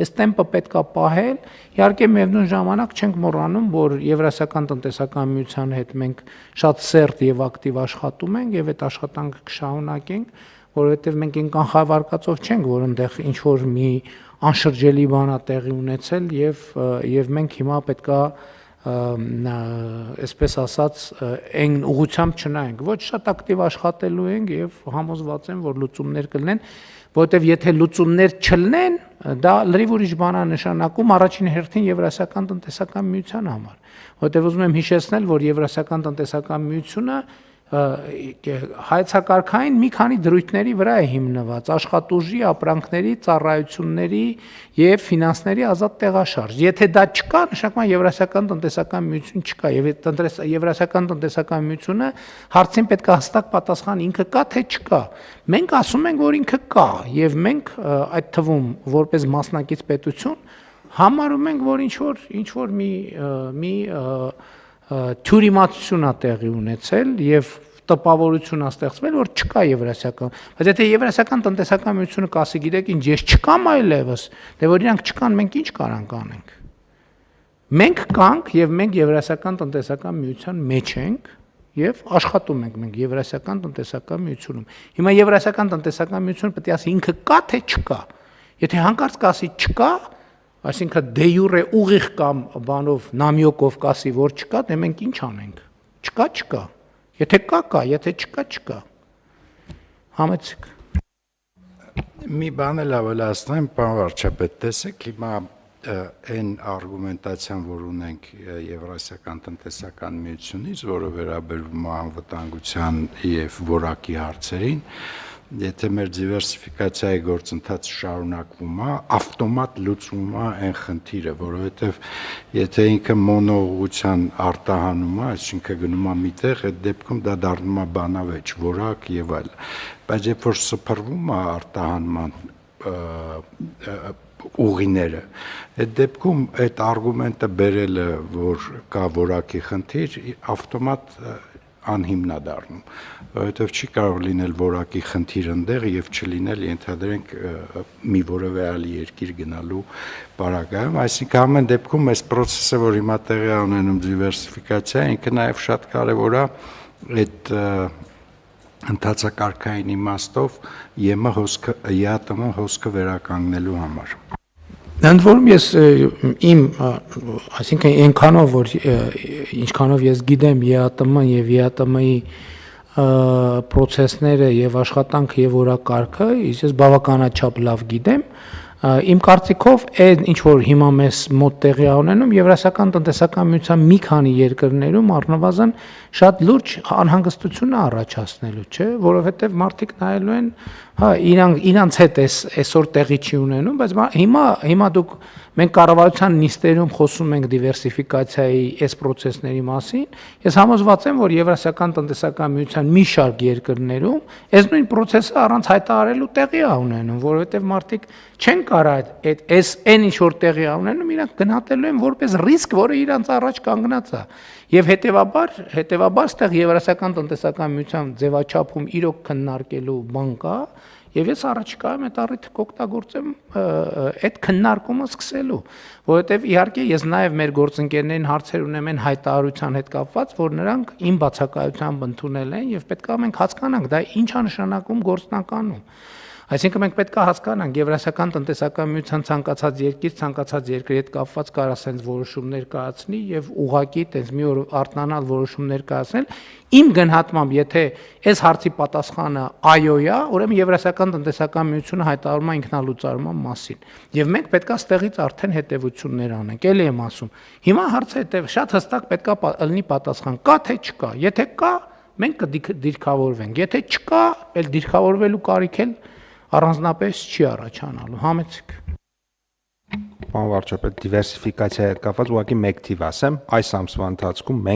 այս տեմպը պետք է պահել։ Իհարկե միևնույն ժամանակ չենք մոռանում, որ Եվրասիական տնտեսական միության հետ մենք շատ սերտ եւ ակտիվ աշխատում ենք եւ այդ աշխատանքը կշարունակենք, որովհետեւ մենք այն կանխավարկածով չենք, որ այնտեղ ինչ որ մի անշրջելի բան է տեղի ունեցել եւ մենք հիմա պետքա այսպես ասած այն ուղղությամբ չնայենք, ոչ շատ ակտիվ աշխատելու ենք եւ համոզված եմ, որ լուծումներ կլինեն, որովհետեւ եթե լուծումներ չլինեն, դա լրիվ ուրիշ բան է նշանակում առաջին հերթին Եվրասիական տնտեսական միության համար, որովհետեւ ուզում եմ հիշեցնել, որ Եվրասիական տնտեսական միությունը հայեցակարգային մի քանի դրույթների վրա է հիմնված՝ աշխատուժի, ապրանքների, ծառայությունների եւ ֆինանսների ազատ տեղաշարժ։ Եթե դա չկա, նշանակում է Եվրասիական տնտեսական միություն չկա, եւ Եվրասիական տնտեսական միությունը հարցին պետք է հստակ պատասխան ինքը կա թե չկա։ Մենք ասում ենք, որ ինքը կա, եւ մենք այդ թվում որպես մասնակից պետություն համարում ենք, որ ինչ որ մի թյուրիմացություն է տեղի ունեցել եւ տպավորություն է ստեղծվել, որ չկա Եվրասիական, բայց եթե Եվրասիական տնտեսական միությունը կասի, գիտեք ինչ, ես չկամ այլևս, դե որ իրանք չկան, մենք ինչ կարանք անենք։ Մենք կանք եւ մենք Եվրասիական տնտեսական միության մեջ ենք եւ աշխատում ենք մենք Եվրասիական տնտեսական միությունում։ Հիմա Եվրասիական տնտեսական միությունը պետք է ասի ինքը կա թե չկա։ Եթե հանկարծ կասի չկա, այսինքն դե յուրե ուղիղ կամ բանով նամյոկով կասի, որ չկա, դե մենք ինչ անենք։ Չկա։ Եթե կա, եթե չկա։ Համեցեք։ Մի բան էլ ավելացնեմ, պարոն վարչապետ, տեսեք, հիմա այն արգումենտացիան, որ ունենք Եվրասիական տնտեսական միությունից, որը վերաբերվում է անվտանգության եւ որակի հարցերին, եթե մեր դիվերսիֆիկացիայի գործընթացը շարունակվում է, ավտոմատ լուծվում է այն խնդիրը, որովհետև եթե ինքը մոնոուղղության արտահանում է, այսինքն գնում է միտեղ, այդ դեպքում դա դառնում է բանավեճ, որակ եւ այլ։ Բայց երբ որ սփռվում է արտահանման ուղիները, այդ դեպքում այդ արգումենտը բերելը, որ կա որակի խնդիր, ավտոմատ անհիմն է դառնում, որովհետև չի կարող լինել որակի խնդիր ընդեղ եւ չլինել ենթադրենք մի որևէ այլ երկիր գնալու պարագայում, այսինքն ամեն դեպքում այս process-ը, որ հիմա տեղի է ունենում դիվերսիֆիկացիա, ինքը նաեւ շատ կարեւոր է այդ ընթացակարգային իմաստով ԵԱՏՄ հոսքը վերականգնելու համար։ Ընդ որում ես այսինքն այնքանով, որ ինչքանով ես գիտեմ ԵԱՏՄ եւ ԵԱՏՄ-ի process-ները եւ աշխատանքը եւ օրակարգը, ես բավականաչափ լավ գիտեմ, իմ կարծիքով այն ինչ որ հիմա մեզ մոտ տեղի է ունենում Եվրասիական տնտեսական միության մի քանի երկրներում առնվազն շատ լուրջ անհանգստություն է առաջացնելու, չէ, որովհետեւ մարդիկ նայելու են, հա, իրանց հետ այսօր տեղի չի ունենում, բայց հիմա դուք մենք կառավարության նիստերում խոսում ենք դիվերսիֆիկացիայի այս process-ների մասին, ես համոզված եմ, որ Եվրասիական տնտեսական միության մի շարք երկրներում այս նույն process-ը առանց հայտարարելու տեղի է ունենում, որովհետեւ մարդիկ չեն կարող այն ինչ որ տեղի է ունենում, իրանք գնահատելու են որպես ռիսկ, որը իրանց առաջ կանգնած է։ Եվ հետեւաբար ստեղ Եվրասիական տնտեսական միության ձևաչափում իրոք քննարկելու բան կա, եւ ես առաջիկայում այդ առիթը կօգտագործեմ այդ քննարկումը սկսելու, որովհետեւ իհարկե ես նաեւ մեր գործընկերներին հարցեր ունեմ այն հայտարարության հետ կապված, որ նրանք իմ բացակայությամբ ընդունել են եւ պետք է մենք հասկանանք դա ինչ է նշանակում գործնականում։ Այսինքն մենք պետք է հասկանանք Եվրասիական տնտեսական միության ցանկացած երկրի հետ կապված կարող ասենց որոշումներ կայացնի եւ ուղղակի տես մի օր արտանալ որոշումներ կայացնել։ Իմ գնահատմամբ, եթե այս հարցի պատասխանը այո է, ուրեմն Եվրասիական տնտեսական միությունը հայտարարում է ինքնալուծարման մասին։ Եվ մենք պետք է ստեղից արդեն հետևություններ անենք։ Էլի եմ ասում։ Հիմա հարցը շատ հստակ պետք է լինի պատասխան՝ կա թե չկա։ Եթե կա, մենք կդիրքավորվենք։ Եթե չկա, այլ դիրքավորվելու կարիք էլ առանձնապես չի առաջանալու, համեցեք։ Պարոն վարչապետ, դիվերսիֆիկացիայի հետ կապված ուղղակի մեկ թիվ ասեմ, այս ամսվա ընթացքում մենք